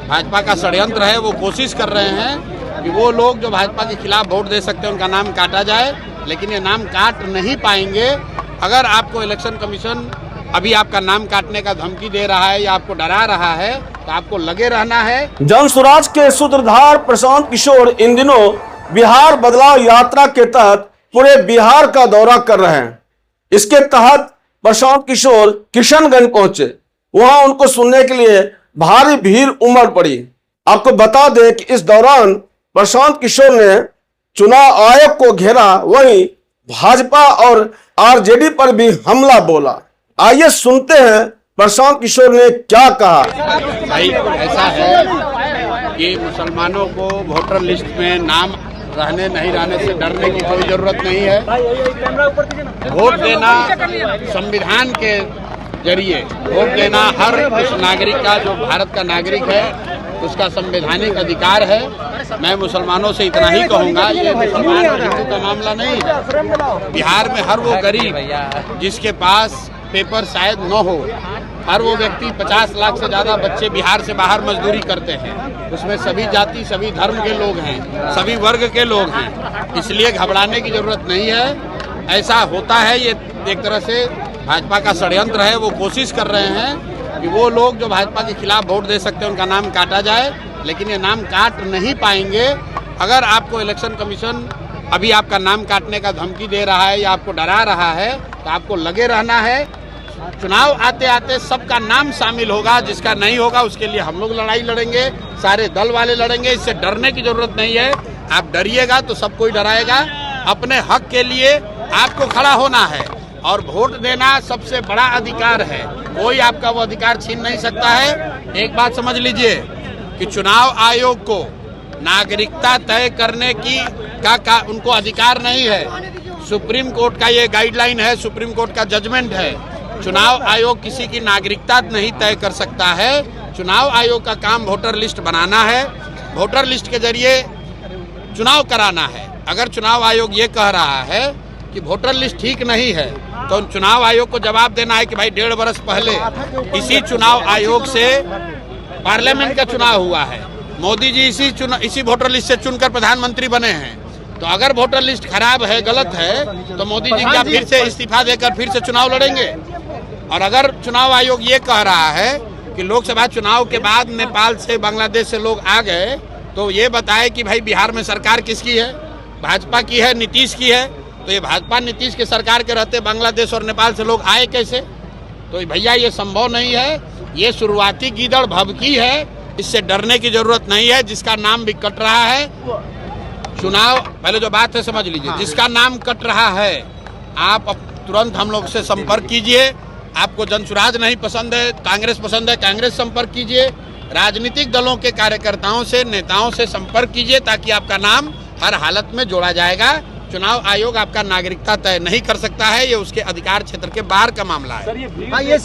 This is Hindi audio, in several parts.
भाजपा का षड्यंत्र है। वो कोशिश कर रहे हैं कि वो लोग जो भाजपा के खिलाफ वोट दे सकते हैं उनका नाम काटा जाए, लेकिन ये नाम काट नहीं पाएंगे। अगर आपको इलेक्शन कमीशन अभी आपका नाम काटने का धमकी दे रहा है या आपको डरा रहा है तो आपको लगे रहना है। जन स्वराज के सूत्रधार प्रशांत किशोर इन दिनों बिहार बदलाव यात्रा के तहत पूरे बिहार का दौरा कर रहे हैं। इसके तहत प्रशांत किशोर किशनगंज पहुंचे। वहां उनको सुनने के लिए भारी भीड़ उमड़ पड़ी। आपको बता दें कि इस दौरान प्रशांत किशोर ने चुनाव आयोग को घेरा, वहीं भाजपा और आरजेडी पर भी हमला बोला। आइए सुनते हैं प्रशांत किशोर ने क्या कहा। भाई ऐसा है कि मुसलमानों को वोटर लिस्ट में नाम रहने नहीं रहने से डरने की कोई जरूरत नहीं है। वोट देना संविधान के जरिए वोट देना हर उस नागरिक का, जो भारत का नागरिक है, उसका संवैधानिक अधिकार है। मैं मुसलमानों से इतना ही कहूँगा, ये मुसलमान और हिंदू का मामला नहीं है। बिहार में हर वो गरीब जिसके पास पेपर शायद न हो, हर वो व्यक्ति 50 लाख से ज़्यादा बच्चे बिहार से बाहर मजदूरी करते हैं। उसमें सभी जाति, सभी धर्म के लोग हैं, सभी वर्ग के लोग हैं। इसलिए घबराने की जरूरत नहीं है। ऐसा होता है, ये एक तरह से भाजपा का षड्यंत्र है। वो कोशिश कर रहे हैं कि वो लोग जो भाजपा के खिलाफ वोट दे सकते हैं उनका नाम काटा जाए, लेकिन ये नाम काट नहीं पाएंगे। अगर आपको इलेक्शन कमीशन अभी आपका नाम काटने का धमकी दे रहा है या आपको डरा रहा है तो आपको लगे रहना है। चुनाव आते आते सबका नाम शामिल होगा, जिसका नहीं होगा उसके लिए हम लोग लड़ाई लड़ेंगे, सारे दल वाले लड़ेंगे। इससे डरने की जरूरत नहीं है। आप डरिएगा तो सब कोई डराएगा। अपने हक के लिए आपको खड़ा होना है और वोट देना सबसे बड़ा अधिकार है। कोई आपका वो अधिकार छीन नहीं सकता है। एक बात समझ लीजिए कि चुनाव आयोग को नागरिकता तय करने की का उनको अधिकार नहीं है। सुप्रीम कोर्ट का ये गाइडलाइन है, सुप्रीम कोर्ट का जजमेंट है। चुनाव आयोग किसी की नागरिकता नहीं तय कर सकता है। चुनाव आयोग का काम वोटर लिस्ट बनाना है, वोटर लिस्ट के जरिए चुनाव कराना है। अगर चुनाव आयोग ये कह रहा है कि वोटर लिस्ट ठीक नहीं है तो चुनाव आयोग को जवाब देना है कि भाई 1.5 वर्ष पहले इसी चुनाव आयोग से पार्लियामेंट का चुनाव हुआ है, मोदी जी इसी वोटर लिस्ट से चुनकर प्रधानमंत्री बने हैं। तो अगर वोटर लिस्ट खराब है, गलत है, तो मोदी जी क्या फिर से इस्तीफा देकर फिर से चुनाव लड़ेंगे? और अगर चुनाव आयोग ये कह रहा है कि लोकसभा चुनाव के बाद नेपाल से, बांग्लादेश से लोग आ गए, तो ये बताए कि भाई बिहार में सरकार किसकी है? भाजपा की है, नीतीश की है। तो ये भाजपा नीतीश के सरकार के रहते बांग्लादेश और नेपाल से लोग आए कैसे? तो भैया ये संभव नहीं है। ये शुरुआती गीदड़ भभकी है, इससे डरने की जरूरत नहीं है। जिसका नाम भी कट रहा है, चुनाव पहले जो बात है समझ लीजिए। जिसका नाम कट रहा है आप तुरंत हम लोग से संपर्क कीजिए। आपको जनसुराज नहीं पसंद है, कांग्रेस पसंद है, कांग्रेस संपर्क कीजिए। राजनीतिक दलों के कार्यकर्ताओं से, नेताओं से संपर्क कीजिए ताकि आपका नाम हर हालत में जोड़ा जाएगा। चुनाव आयोग आपका नागरिकता तय नहीं कर सकता है, ये उसके अधिकार क्षेत्र के बाहर का मामला है। ये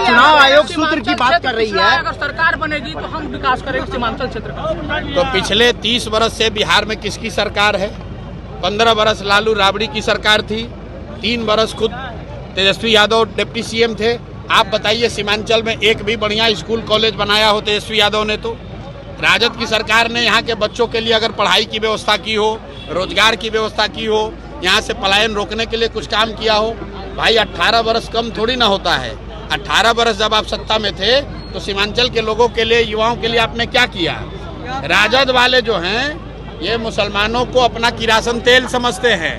चुनाव आयोग सूत्र की बात कर रही है। अगर सरकार बनेगी तो हम विकास करेंगे सीमांचल क्षेत्र का। तो पिछले 30 वर्ष से बिहार में किसकी सरकार है? 15 वर्ष लालू राबड़ी की सरकार थी, 3 वर्ष खुद तेजस्वी यादव डिप्टी सीएम थे। आप बताइए सीमांचल में एक भी बढ़िया स्कूल कॉलेज बनाया हो तेजस्वी यादव ने? तो राजद की सरकार ने यहाँ के बच्चों के लिए अगर पढ़ाई की व्यवस्था की हो, रोजगार की व्यवस्था की हो, यहाँ से पलायन रोकने के लिए कुछ काम किया हो? भाई 18 वर्ष कम थोड़ी ना होता है। 18 वर्ष जब आप सत्ता में थे तो सीमांचल के लोगों के लिए, युवाओं के लिए आपने क्या किया? राजद वाले जो हैं ये मुसलमानों को अपना किरासन तेल समझते हैं,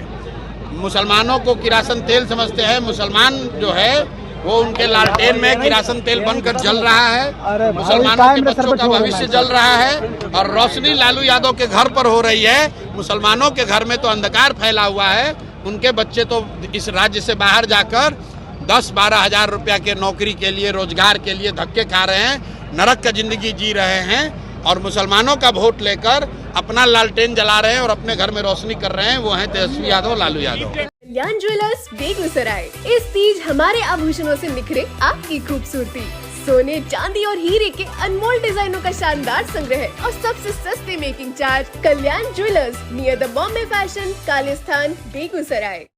मुसलमानों को किरासन तेल समझते हैं। मुसलमान जो है वो उनके लालटेन में किरासन तेल बनकर जल रहा है। मुसलमानों के बच्चों का भविष्य जल रहा है और रोशनी लालू यादव के घर पर हो रही है। मुसलमानों के घर में तो अंधकार फैला हुआ है। उनके बच्चे तो इस राज्य से बाहर जाकर 10-12 हजार रुपया के नौकरी के लिए, रोजगार के लिए धक्के खा रहे हैं, नरक का जिंदगी जी रहे हैं। और मुसलमानों का वोट लेकर अपना लालटेन जला रहे हैं और अपने घर में रोशनी कर रहे हैं, वो हैं तेजस्वी यादव, लालू यादव। कल्याण ज्वेलर्स, बेगूसराय। इस तीज हमारे आभूषणों से निखरे आपकी खूबसूरती। सोने, चांदी और हीरे के अनमोल डिजाइनों का शानदार संग्रह और सबसे सस्ते making charge. Kalyan jewellers, near the Bombay fashion, Kalisthan, Begusarai.